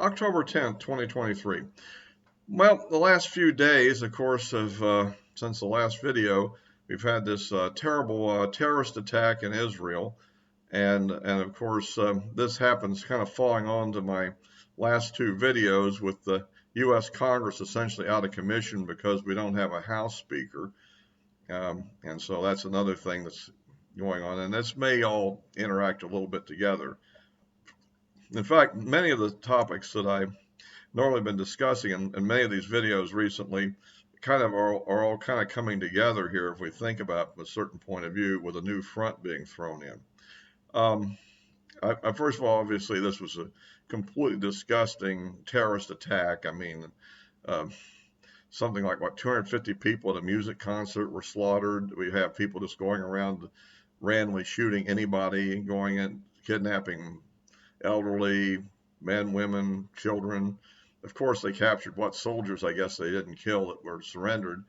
October 10th, 2023. Well, the last few days, of course, since the last video, we've had this terrible terrorist attack in Israel. And of course, this happens kind of falling on to my last two videos with the U.S. Congress essentially out of commission because we don't have a House Speaker. And so that's another thing that's going on. And this may all interact a little bit together. In fact, many of the topics that I've normally been discussing in many of these videos recently kind of are all kind of coming together here if we think about from a certain point of view with a new front being thrown in. First of all, obviously, this was a completely disgusting terrorist attack. I mean, something like, 250 people at a music concert were slaughtered. We have people just going around randomly shooting anybody, going and kidnapping elderly, men, women, children. Of course, they captured what soldiers, I guess, they didn't kill that were surrendered.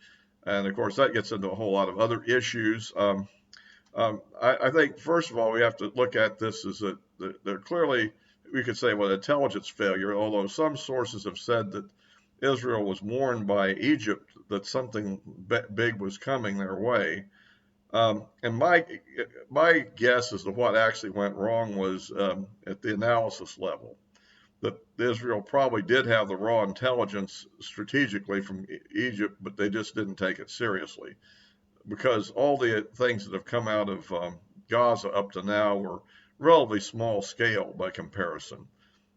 And of course, that gets into a whole lot of other issues. I think, first of all, we have to look at this as that they're clearly, we could say, intelligence failure, although some sources have said that Israel was warned by Egypt that something big was coming their way. And my guess as to what actually went wrong was at the analysis level, that Israel probably did have the raw intelligence strategically from Egypt, but they just didn't take it seriously. Because all the things that have come out of Gaza up to now were relatively small scale by comparison.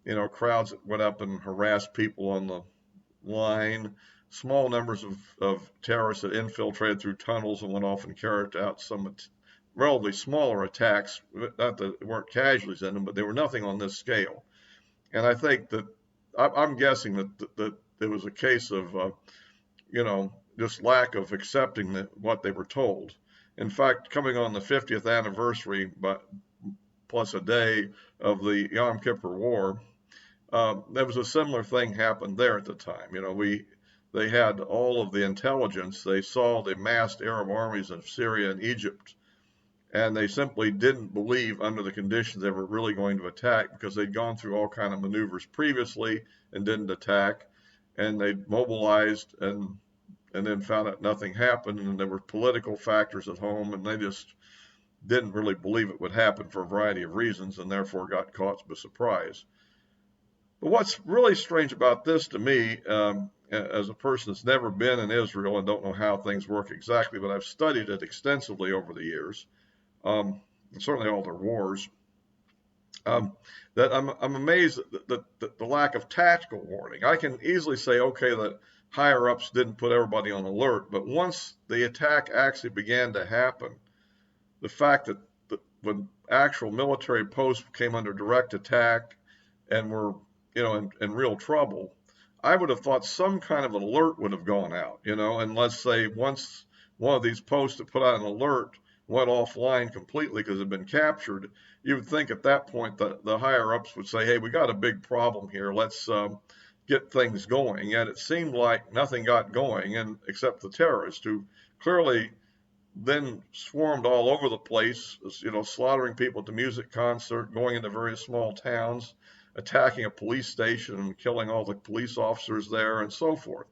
You know, crowds that went up and harassed people on the line, small numbers of terrorists that infiltrated through tunnels and went off and carried out some relatively smaller attacks. Not that there weren't casualties in them, but they were nothing on this scale. And I think that I'm guessing that there was a case of, just lack of accepting what they were told. In fact, coming on the 50th anniversary, plus a day of the Yom Kippur War, there was a similar thing happened there at the time. They had all of the intelligence. They saw the massed Arab armies of Syria and Egypt, and they simply didn't believe under the conditions they were really going to attack because they'd gone through all kind of maneuvers previously and didn't attack, and they mobilized and then found out nothing happened, and there were political factors at home, and they just didn't really believe it would happen for a variety of reasons, and therefore got caught by surprise. But what's really strange about this to me, as a person that's never been in Israel and don't know how things work exactly, but I've studied it extensively over the years, certainly all their wars, that I'm amazed that the lack of tactical warning. I can easily say, okay, the higher ups didn't put everybody on alert, but once the attack actually began to happen, the fact that when actual military posts came under direct attack and were, in real trouble, I would have thought some kind of an alert would have gone out, and let's say once one of these posts that put out an alert went offline completely because it had been captured, you would think at that point the higher ups would say, hey, we got a big problem here. Let's get things going. Yet it seemed like nothing got going, and except the terrorists who clearly then swarmed all over the place, slaughtering people at the music concert, going into various small towns, attacking a police station and killing all the police officers there and so forth.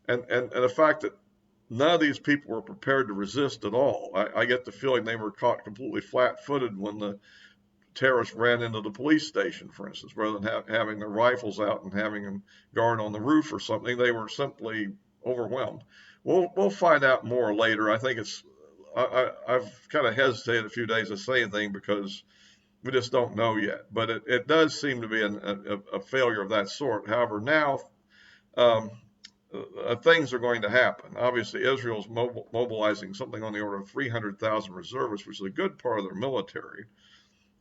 And the fact that none of these people were prepared to resist at all. I get the feeling they were caught completely flat-footed when the terrorists ran into the police station, for instance, rather than having their rifles out and having them guard on the roof or something. They were simply overwhelmed. We'll find out more later. I think I've kind of hesitated a few days to say anything because we just don't know yet. But it does seem to be a failure of that sort. However, now things are going to happen. Obviously, Israel's mobilizing something on the order of 300,000 reservists, which is a good part of their military.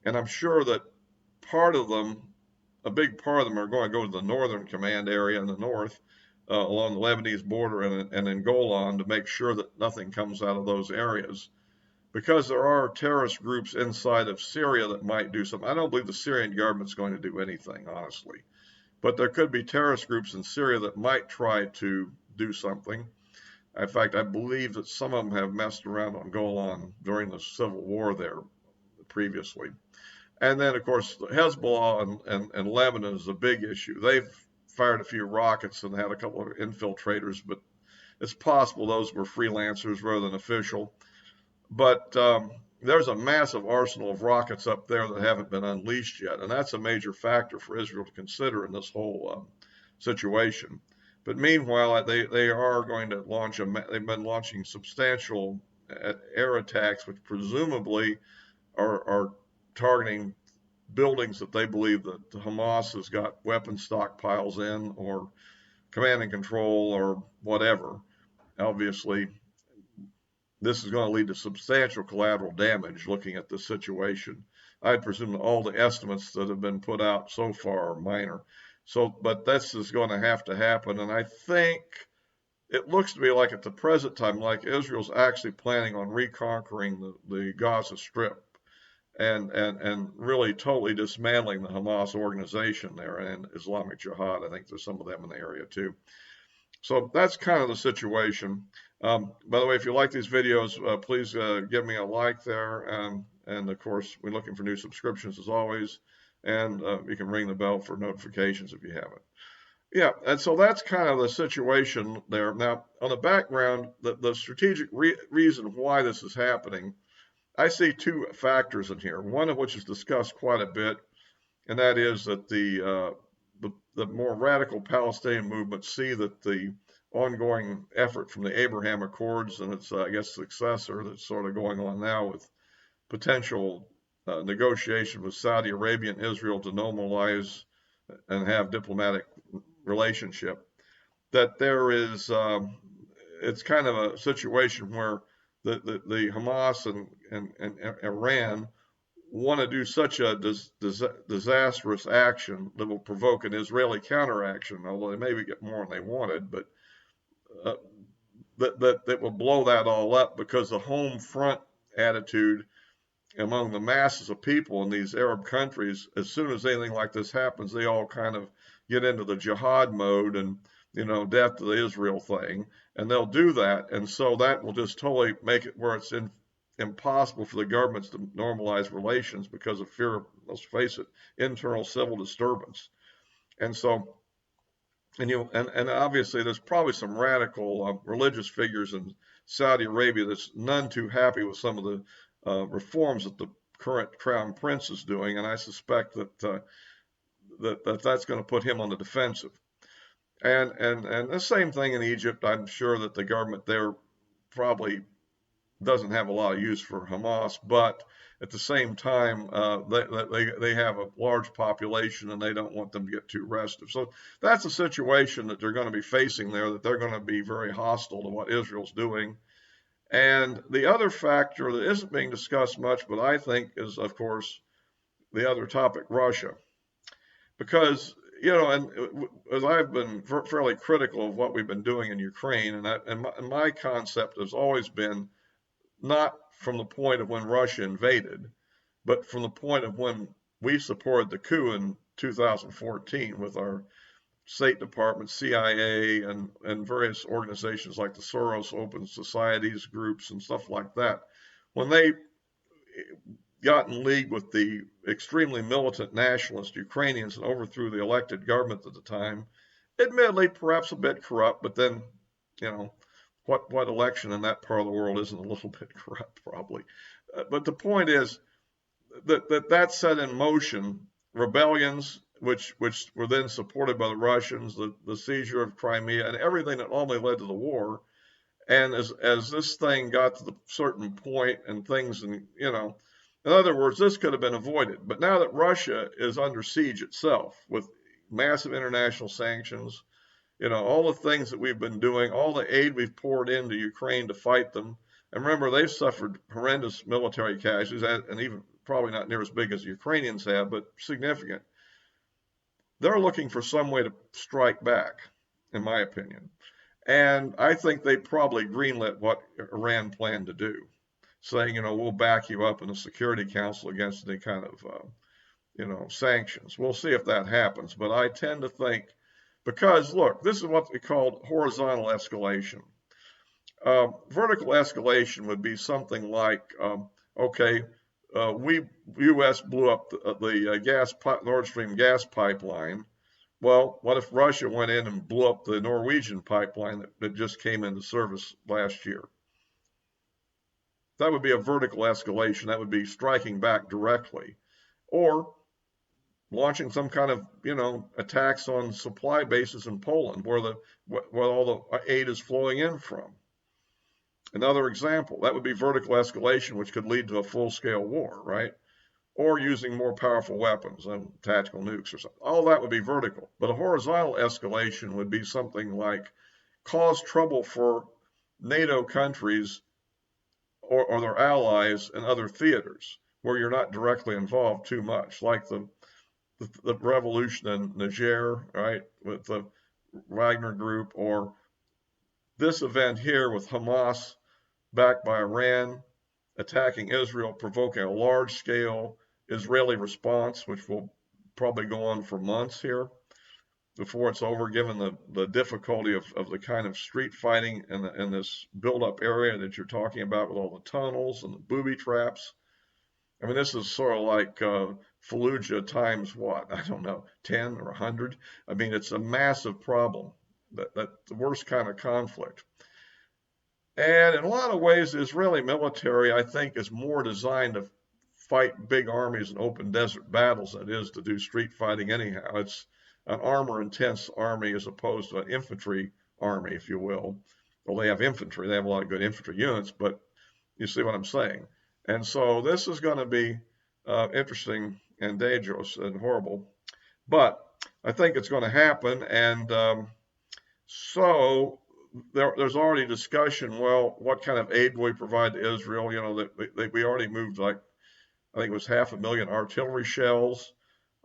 And I'm sure that a big part of them are going to go to the northern command area in the north, along the Lebanese border and in Golan to make sure that nothing comes out of those areas. Because there are terrorist groups inside of Syria that might do something. I don't believe the Syrian government's going to do anything, honestly. But there could be terrorist groups in Syria that might try to do something. In fact, I believe that some of them have messed around on Golan during the civil war there previously. And then, of course, Hezbollah and Lebanon is a big issue. They've fired a few rockets and had a couple of infiltrators, but it's possible those were freelancers rather than official. But there's a massive arsenal of rockets up there that haven't been unleashed yet, and that's a major factor for Israel to consider in this whole situation. But meanwhile, they are going to launch they've been launching substantial air attacks, which presumably are targeting buildings that they believe that Hamas has got weapon stockpiles in, or command and control, or whatever. Obviously, this is going to lead to substantial collateral damage looking at this situation. I presume that all the estimates that have been put out so far are minor. So, but this is going to happen. And I think it looks to me like at the present time, like Israel's actually planning on reconquering the Gaza Strip and really totally dismantling the Hamas organization there and Islamic Jihad. I think there's some of them in the area too. So that's kind of the situation. By the way, if you like these videos, please give me a like there. And of course, we're looking for new subscriptions as always. And you can ring the bell for notifications if you haven't. Yeah, and so that's kind of the situation there. Now, on the background, the strategic reason why this is happening, I see two factors in here, one of which is discussed quite a bit, and that is that the more radical Palestinian movements see that the ongoing effort from the Abraham Accords and its, I guess, successor that's sort of going on now with potential negotiation with Saudi Arabia and Israel to normalize and have diplomatic relationship, that there is, it's kind of a situation where the Hamas and Iran want to do such a disastrous action that will provoke an Israeli counteraction, although they maybe get more than they wanted, but that will blow that all up, because the home front attitude among the masses of people in these Arab countries, as soon as anything like this happens, they all kind of get into the jihad mode and, death to the Israel thing, and they'll do that. And so that will just totally make it where it's impossible for the governments to normalize relations because of fear of, let's face it, internal civil disturbance. And so, and obviously there's probably some radical religious figures in Saudi Arabia that's none too happy with some of the reforms that the current crown prince is doing, and I suspect that that's going to put him on the defensive. And the same thing in Egypt. I'm sure that the government there probably doesn't have a lot of use for Hamas, but at the same time, they have a large population and they don't want them to get too restive. So that's a situation that they're going to be facing there, that they're going to be very hostile to what Israel's doing. And the other factor that isn't being discussed much, but I think is, of course, the other topic, Russia. Because, and as I've been fairly critical of what we've been doing in Ukraine, and my concept has always been not from the point of when Russia invaded, but from the point of when we supported the coup in 2014 with our State Department, CIA, and various organizations like the Soros Open Societies groups and stuff like that. When they got in league with the extremely militant nationalist Ukrainians and overthrew the elected government at the time, admittedly perhaps a bit corrupt, but then, what election in that part of the world isn't a little bit corrupt, probably. But the point is that set in motion rebellions, which were then supported by the Russians, the seizure of Crimea, and everything that normally led to the war. And as this thing got to the certain point and things, and in other words, this could have been avoided. But now that Russia is under siege itself with massive international sanctions, all the things that we've been doing, all the aid we've poured into Ukraine to fight them. And remember, they've suffered horrendous military casualties, and even probably not near as big as the Ukrainians have, but significant. They're looking for some way to strike back, in my opinion. And I think they probably greenlit what Iran planned to do, saying, we'll back you up in the Security Council against any kind of, sanctions. We'll see if that happens. But I tend to think, because, look, this is what we call horizontal escalation. Vertical escalation would be something like, okay, U.S. blew up the Nord Stream gas pipeline. Well, what if Russia went in and blew up the Norwegian pipeline that just came into service last year? That would be a vertical escalation. That would be striking back directly, or launching some kind of, attacks on supply bases in Poland where all the aid is flowing in from. Another example, that would be vertical escalation, which could lead to a full-scale war, right? Or using more powerful weapons and tactical nukes or something. All that would be vertical. But a horizontal escalation would be something like cause trouble for NATO countries or their allies in other theaters where you're not directly involved too much, like the revolution in Niger, right, with the Wagner Group, or this event here with Hamas backed by Iran attacking Israel, provoking a large-scale Israeli response, which will probably go on for months here before it's over, given the difficulty of the kind of street fighting in this build-up area that you're talking about with all the tunnels and the booby traps. I mean, this is sort of like Fallujah times what? I don't know, 10 or 100. I mean, it's a massive problem, that the worst kind of conflict. And in a lot of ways, the Israeli military, I think, is more designed to fight big armies in open desert battles than it is to do street fighting anyhow. It's an armor-intense army as opposed to an infantry army, if you will. Well, they have infantry. They have a lot of good infantry units, but you see what I'm saying. And so this is going to be interesting and dangerous and horrible. But I think it's going to happen. And so there's already discussion, well, what kind of aid will we provide to Israel? We already moved, like, I think it was 500,000 artillery shells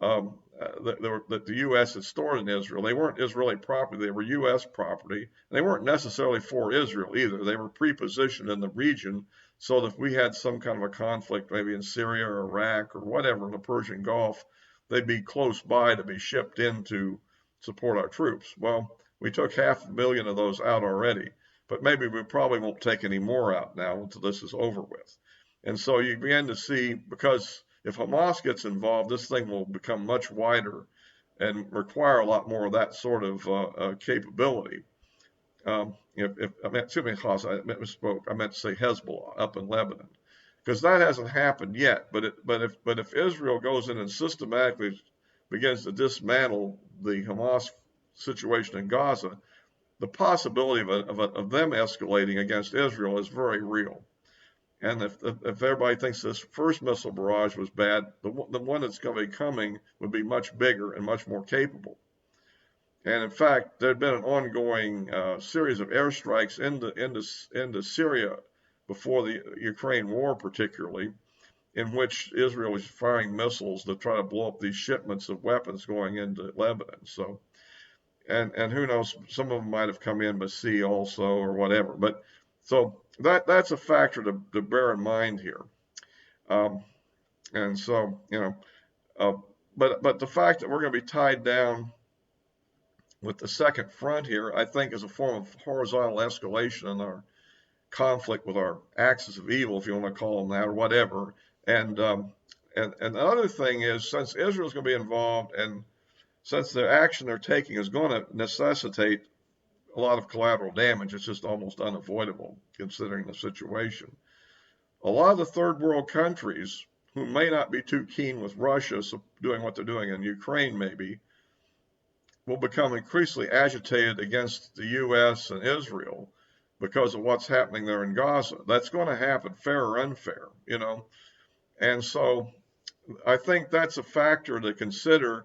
that the U.S. had stored in Israel. They weren't Israeli property, they were U.S. property. They weren't necessarily for Israel either. They were pre-positioned in the region so that if we had some kind of a conflict, maybe in Syria or Iraq or whatever, in the Persian Gulf, they'd be close by to be shipped in to support our troops. Well, we took 500,000 of those out already, but maybe we probably won't take any more out now until this is over with. And so you begin to see, because if Hamas gets involved, this thing will become much wider and require a lot more of that sort of capability. I meant misspoke. I meant to say Hezbollah up in Lebanon, because that hasn't happened yet. But if Israel goes in and systematically begins to dismantle the Hamas situation in Gaza, the possibility of them escalating against Israel is very real. And if everybody thinks this first missile barrage was bad, the one that's going to be coming would be much bigger and much more capable. And in fact, there had been an ongoing series of airstrikes into Syria before the Ukraine war, particularly, in which Israel was firing missiles to try to blow up these shipments of weapons going into Lebanon. So, and who knows, some of them might have come in by sea also or whatever. But so that's a factor to bear in mind here. And so, but the fact that we're going to be tied down with the second front here, I think, is a form of horizontal escalation in our conflict with our axis of evil, if you want to call them that, or whatever. And the other thing is, since Israel's going to be involved, and since the action they're taking is going to necessitate a lot of collateral damage, it's just almost unavoidable considering the situation. A lot of the third world countries who may not be too keen with Russia doing what they're doing in Ukraine maybe, will become increasingly agitated against the U.S. and Israel because of what's happening there in Gaza. That's going to happen, fair or unfair, And so I think that's a factor to consider,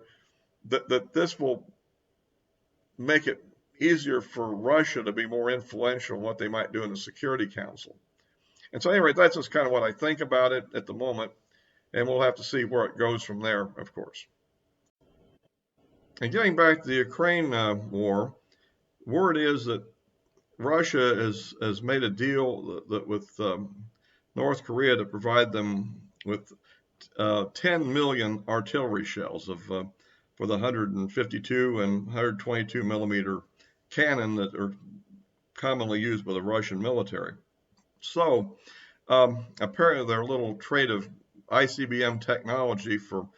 that this will make it easier for Russia to be more influential in what they might do in the Security Council. And so anyway, that's just kind of what I think about it at the moment, and we'll have to see where it goes from there, of course. And getting back to the Ukraine war, word is that Russia has made a deal with North Korea to provide them with 10 million artillery shells for the 152 and 122 millimeter cannon that are commonly used by the Russian military. So apparently their little trade of ICBM technology for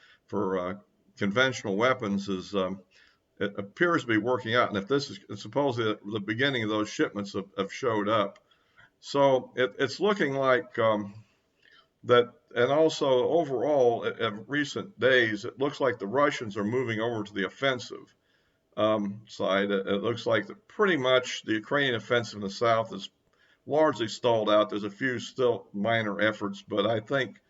conventional weapons is it appears to be working out. And if this is supposedly the beginning of those shipments have showed up, so it's looking like that. And also overall, in recent days, it looks like the Russians are moving over to the offensive side. It looks like that pretty much the Ukrainian offensive in the south is largely stalled out. There's a few still minor efforts, but I think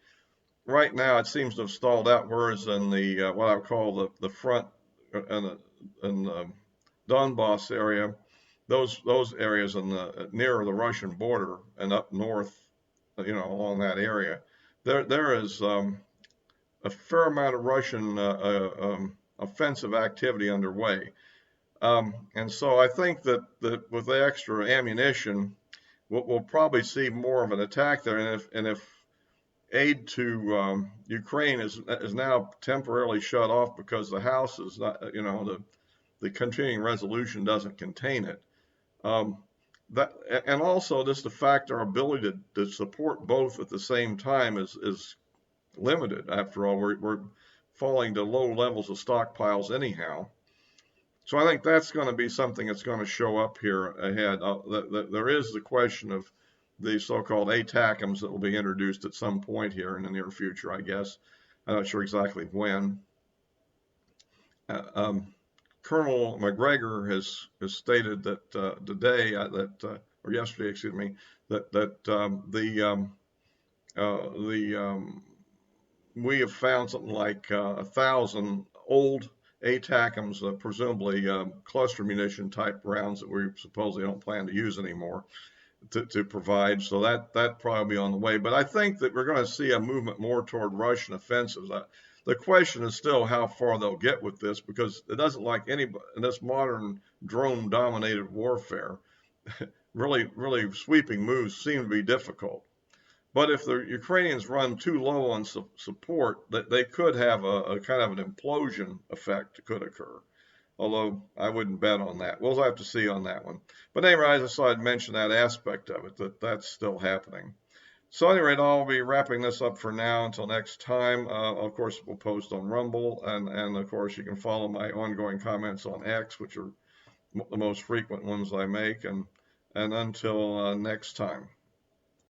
right now it seems to have stalled out. Whereas in the what I would call the front and the Donbass area, those areas in the nearer the Russian border and up north, along that area, there is a fair amount of Russian offensive activity underway. And so I think that with the extra ammunition, we'll probably see more of an attack there. And if aid to Ukraine is now temporarily shut off because the House is not, the continuing resolution doesn't contain it. That and also just the fact our ability to support both at the same time is limited. After all, we're falling to low levels of stockpiles anyhow. So I think that's going to be something that's going to show up here ahead. There is the question of the so-called ATACMs that will be introduced at some point here in the near future, I guess. I'm not sure exactly when. Colonel McGregor has stated that today, or yesterday, excuse me, that we have found something like 1,000 old ATACMs, presumably cluster munition type rounds that we supposedly don't plan to use anymore, to provide. So that probably be on the way. But I think that we're going to see a movement more toward Russian offensives. The question is still how far they'll get with this, because it doesn't like any in this modern drone-dominated warfare. Really sweeping moves seem to be difficult. But if the Ukrainians run too low on support, they could have a kind of an implosion effect that could occur. Although I wouldn't bet on that. We'll have to see on that one. But anyway, I just thought I'd mention that aspect of it, that's still happening. So anyway, I'll be wrapping this up for now until next time. Of course, we'll post on Rumble, and of course, you can follow my ongoing comments on X, which are the most frequent ones I make. And until next time.